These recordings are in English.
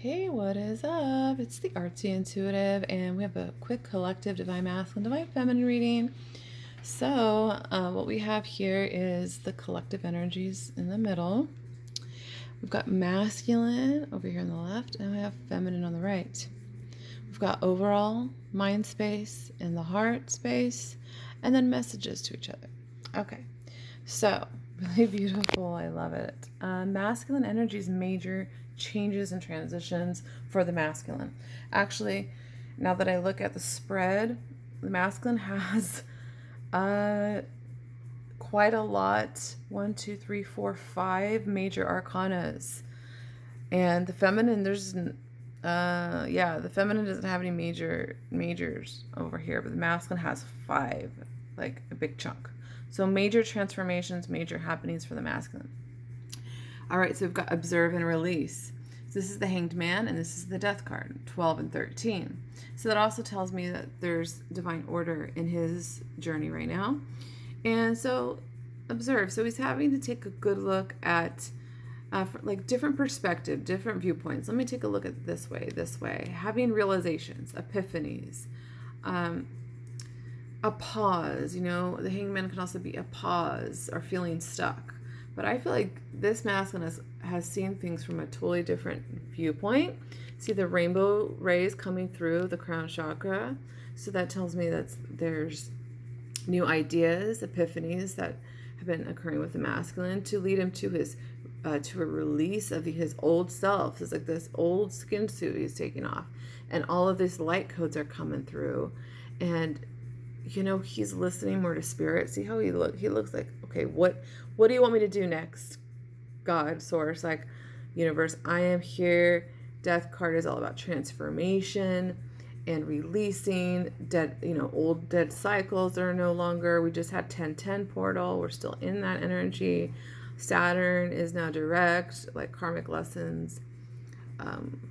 Hey, what is up? It's the Artsy Intuitive, and we have a quick collective Divine Masculine, Divine Feminine reading. So, what we have here is the collective energies in the middle. We've got masculine over here on the left, and we have feminine on the right. We've got overall mind space and the heart space, and then messages to each other. Okay, so really beautiful. I love it. Masculine energies, major changes and transitions for the masculine. Actually, now that I look at the spread, the masculine has quite a lot. 1, 2, 3, 4, 5 major arcanas. And the feminine, the feminine doesn't have any majors over here, but the masculine has 5, like a big chunk. So major transformations, major happenings for the masculine. All right, so we've got observe and release. So this is the Hanged Man, and this is the Death card, 12 and 13. So that also tells me that there's divine order in his journey right now. And so observe. So he's having to take a good look at like different perspective, different viewpoints. Let me take a look at it this way. Having realizations, epiphanies, a pause. You know, the hangman can also be a pause or feeling stuck. But I feel like this masculine has seen things from a totally different viewpoint. See the rainbow rays coming through the crown chakra. So that tells me that there's new ideas, epiphanies that have been occurring with the masculine to lead him to his to a release of his old self. It's like this old skin suit he's taking off, and all of these light codes are coming through, and you know he's listening more to spirit. See how he looks like, okay, what do you want me to do next? God, source, like universe, I am here. Death card is all about transformation and releasing dead, old dead cycles that are no longer. We just had 1010 portal. We're still in that energy. Saturn is now direct, like karmic lessons.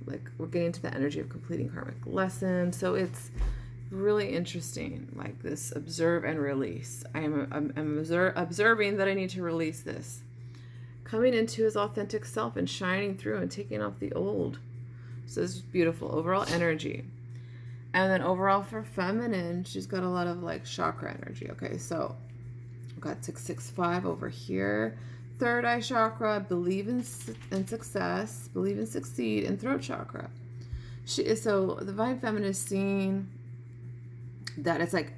Like we're getting to the energy of completing karmic lessons. So it's really interesting, like this observe and release. I'm observing that I need to release this. Coming into his authentic self and shining through and taking off the old. So this is beautiful. Overall energy. And then overall for feminine, she's got a lot of like chakra energy. Okay, so we've got 665 over here. Third eye chakra, believe in success, believe and succeed, and throat chakra. So the divine feminine is seeing that it's like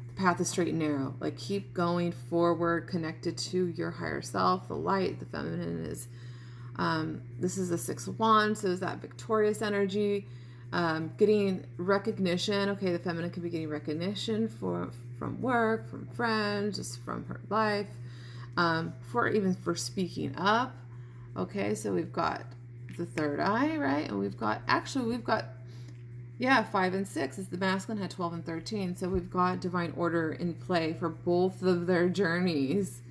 the path is straight and narrow. Like keep going forward, connected to your higher self, the light. The feminine is, this is a 6 of wands, so is that victorious energy. Getting recognition. Okay, the feminine could be getting recognition from work, from friends, just from her life, for speaking up. Okay, so we've got the third eye, right? And we've got 5 and 6 is the masculine, had 12 and 13. So we've got divine order in play for both of their journeys.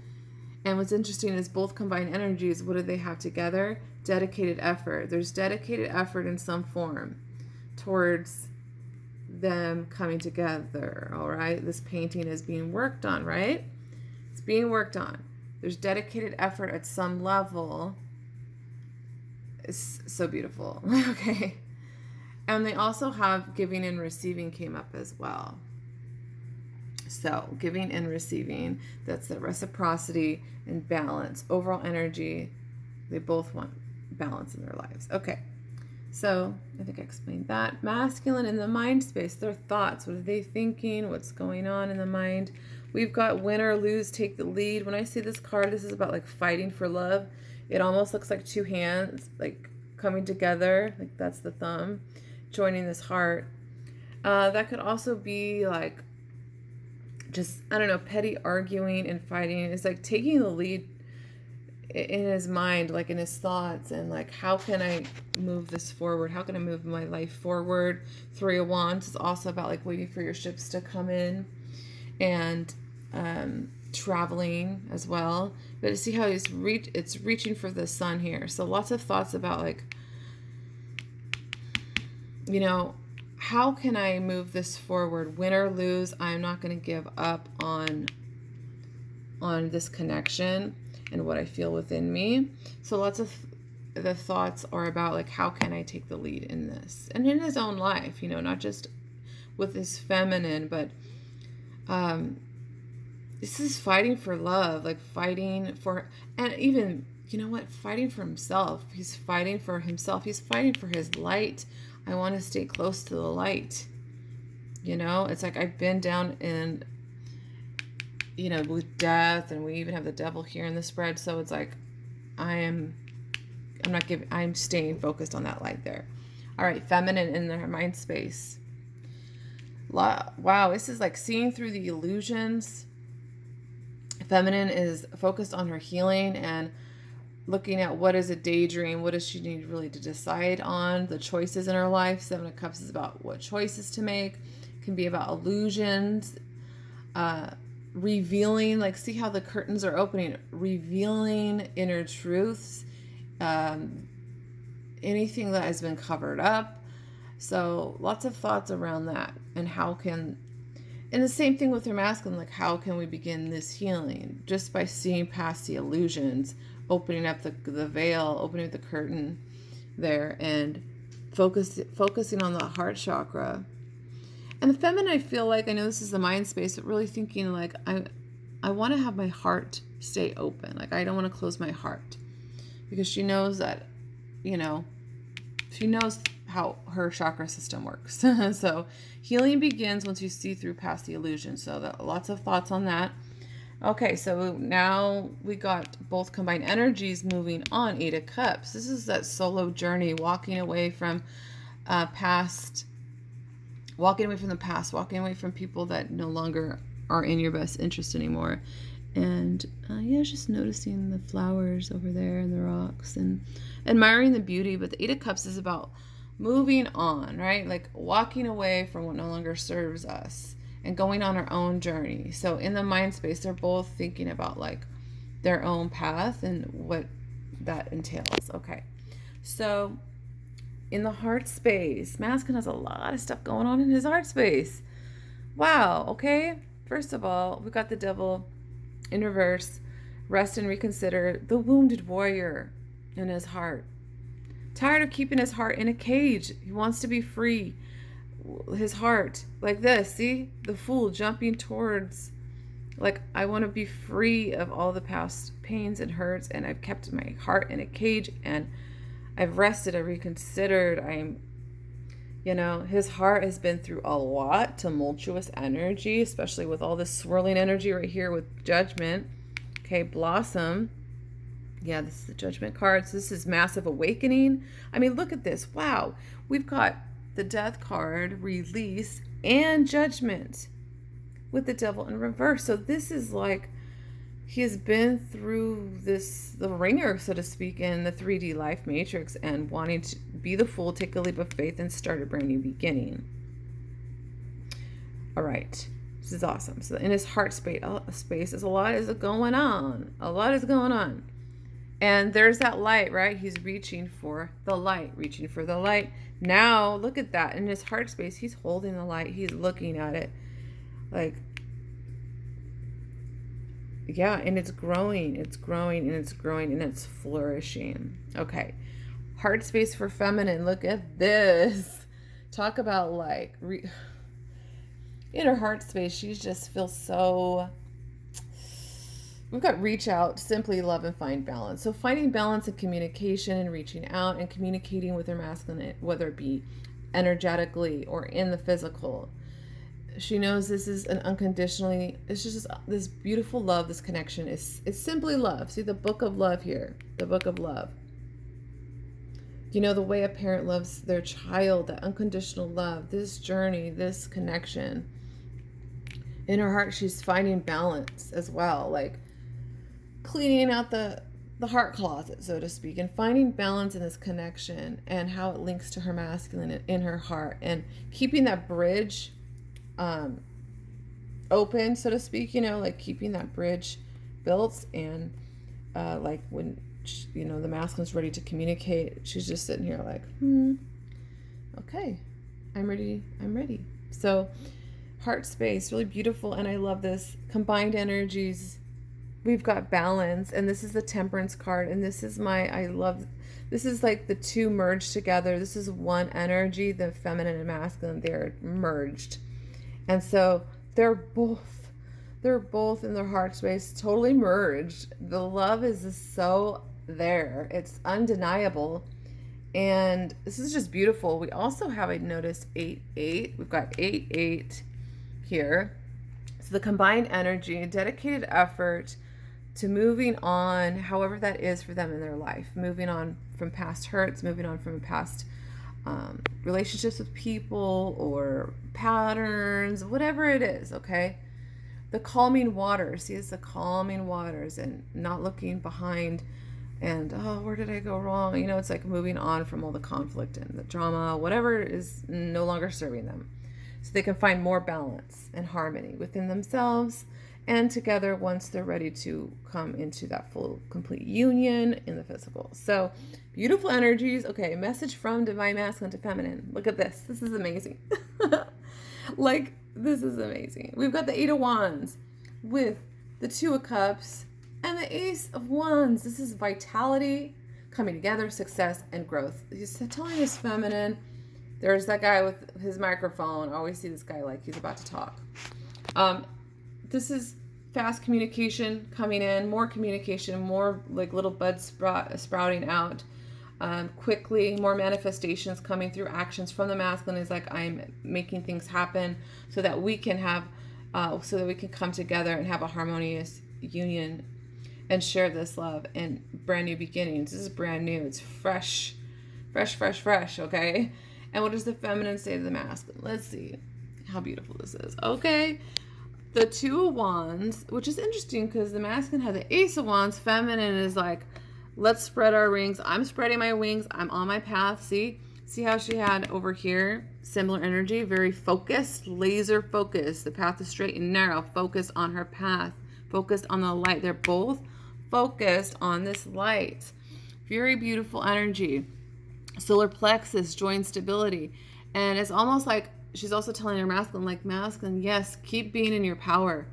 And what's interesting is both combined energies, what do they have together? Dedicated effort. There's dedicated effort in some form towards them coming together. All right, this painting is being worked on, right? It's being worked on. There's dedicated effort at some level. It's so beautiful. Okay, and they also have giving and receiving came up as well. So giving and receiving, that's the reciprocity and balance. Overall energy, they both want balance in their lives. Okay. So I think I explained that. Masculine in the mind space, their thoughts. What are they thinking? What's going on in the mind? We've got win or lose, take the lead. When I see this card, this is about like fighting for love. It almost looks like 2 hands like coming together. Like that's the thumb joining this heart. That could also be like just, I don't know, petty arguing and fighting. It's like taking the lead in his mind, like in his thoughts, and like how can I move this forward? How can I move my life forward? 3 of Wands is also about like waiting for your ships to come in and traveling as well. But to see how it's reaching for the sun here. So lots of thoughts about like, how can I move this forward? Win or lose, I'm not going to give up on this connection and what I feel within me. So lots of the thoughts are about like, how can I take the lead in this and in his own life, not just with his feminine, but this is fighting for love, like fighting for, and even, fighting for himself. He's fighting for himself. He's fighting for his light. I want to stay close to the light. It's like I've been down in, with death, and we even have the devil here in the spread. So it's like I'm staying focused on that light there. All right, feminine in their mind space. Wow, this is like seeing through the illusions. Feminine is focused on her healing and looking at what is a daydream, what does she need really to decide on, the choices in her life. Seven of Cups is about what choices to make. It can be about illusions, revealing, like see how the curtains are opening, revealing inner truths, anything that has been covered up. So lots of thoughts around that, and and the same thing with her masculine, like how can we begin this healing? Just by seeing past the illusions, opening up the veil, opening up the curtain there, and focusing on the heart chakra. And the feminine, I feel like, I know this is the mind space, but really thinking like, I want to have my heart stay open. Like I don't want to close my heart, because she knows that, she knows how her chakra system works. So healing begins once you see through past the illusion. So lots of thoughts on that. Okay, so now we got both combined energies moving on. 8 of Cups. This is that solo journey, walking away from the past, walking away from people that no longer are in your best interest anymore. And just noticing the flowers over there and the rocks and admiring the beauty. But the 8 of Cups is about moving on, right? Like walking away from what no longer serves us and going on our own journey. So in the mind space, they're both thinking about like their own path and what that entails. Okay. So in the heart space, masculine has a lot of stuff going on in his heart space. Wow. Okay. First of all, we've got the devil in reverse. Rest and reconsider. The wounded warrior in his heart. Tired of keeping his heart in a cage. He wants to be free. His heart, like this, see? The Fool jumping towards, like, I want to be free of all the past pains and hurts, and I've kept my heart in a cage, and I've rested, I've reconsidered. His heart has been through a lot, tumultuous energy, especially with all this swirling energy right here with Judgment. Okay, Blossom. Yeah, this is the Judgment card. So this is massive awakening. I mean, look at this. Wow. We've got the Death card, release, and Judgment with the Devil in reverse. So this is like he has been through the ringer, so to speak, in the 3D life matrix and wanting to be the Fool, take a leap of faith, and start a brand new beginning. All right. This is awesome. So in his heart space is a lot is going on. A lot is going on. And there's that light, right? He's reaching for the light, Now, look at that. In his heart space, he's holding the light. He's looking at it. Like, yeah, and it's growing. And it's flourishing. Okay. Heart space for feminine. Look at this. Talk about like, in her heart space, she just feels so... We've got reach out, simply love, and find balance. So finding balance in communication and reaching out and communicating with her masculine, whether it be energetically or in the physical. She knows this is an unconditionally, it's just this beautiful love, this connection. It's simply love. See the book of love here, the book of love. The way a parent loves their child, that unconditional love, this journey, this connection. In her heart, she's finding balance as well, like cleaning out the heart closet, so to speak, and finding balance in this connection and how it links to her masculine in her heart, and keeping that bridge open, so to speak, like keeping that bridge built. And like when the masculine's ready to communicate, she's just sitting here like, okay, I'm ready. So heart space, really beautiful. And I love this combined energies. We've got balance, and this is the Temperance card, and this is I love This is like the two merged together. This is one energy, the feminine and masculine, they're merged. And so they're both in their heart space, totally merged. The love is just so there. It's undeniable. And this is just beautiful. We also have, I noticed, 8-8. We've got 8-8 here. So the combined energy, dedicated effort to moving on, however that is for them in their life, moving on from past hurts, moving on from past relationships with people or patterns, whatever it is, okay? The calming waters, see, it's the calming waters and not looking behind and, oh, where did I go wrong? You know, it's like moving on from all the conflict and the drama, whatever is no longer serving them. So they can find more balance and harmony within themselves and together once they're ready to come into that full, complete union in the physical. So beautiful energies. Okay, message from divine masculine to feminine. Look at this. This is amazing. Like, this is amazing. We've got the 8 of Wands with the 2 of Cups and the Ace of Wands. This is vitality, coming together, success, and growth. He's telling his feminine. There's that guy with his microphone. I always see this guy like he's about to talk. This is fast communication coming in, more communication, more like little buds sprouting out quickly, more manifestations coming through actions from the masculine. Is like, I'm making things happen so that we can have, so that we can come together and have a harmonious union and share this love and brand new beginnings. This is brand new. It's fresh, okay? And what does the feminine say to the masculine? Let's see how beautiful this is. Okay. The 2 of Wands, which is interesting because the masculine had the Ace of Wands. Feminine is like, let's spread our wings. I'm spreading my wings. I'm on my path. See how she had over here similar energy, very focused, laser focused. The path is straight and narrow, focused on her path, focused on the light. They're both focused on this light. Very beautiful energy. Solar plexus, joint stability. And it's almost like she's also telling her masculine, like, masculine, yes, keep being in your power.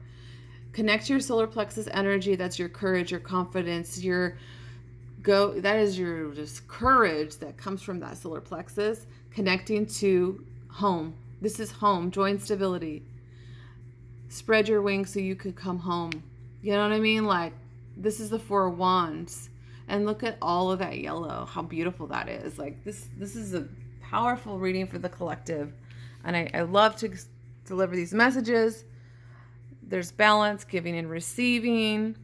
Connect to your solar plexus energy. That's your courage, your confidence, that is your just courage that comes from that solar plexus, connecting to home. This is home, joint stability. Spread your wings so you could come home. You know what I mean? Like, this is the 4 of Wands. And look at all of that yellow, how beautiful that is. Like, this is a powerful reading for the collective. And I love to deliver these messages. There's balance, giving and receiving,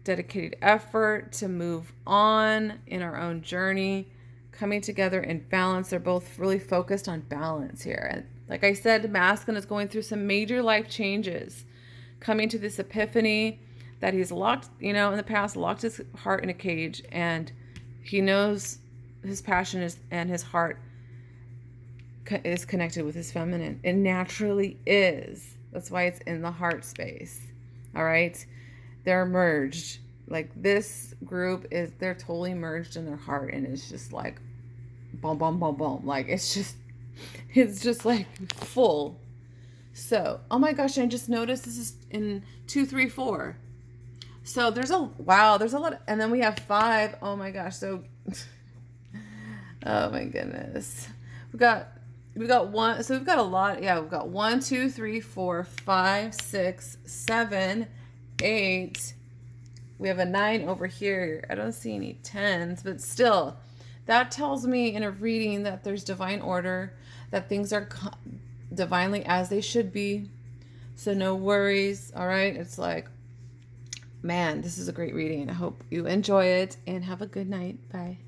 dedicated effort to move on in our own journey, coming together in balance. They're both really focused on balance here. And like I said, masculine is going through some major life changes, coming to this epiphany that he's locked, in the past, locked his heart in a cage, and he knows his passion is, and his heart is connected with his feminine. It naturally is. That's why it's in the heart space. All right. They're merged. Like, this group they're totally merged in their heart, and it's just like boom, boom, boom, boom. Like, it's just like full. So, oh my gosh, I just noticed this is in 2, 3, 4. So there's a lot. And then we have 5. Oh my gosh. So, oh my goodness. We've got one. So we've got a lot. Yeah, we've got 1, 2, 3, 4, 5, 6, 7, 8. We have a 9 over here. I don't see any 10s, but still, that tells me in a reading that there's divine order, that things are divinely as they should be. So no worries. All right. It's like, man, this is a great reading. I hope you enjoy it and have a good night. Bye.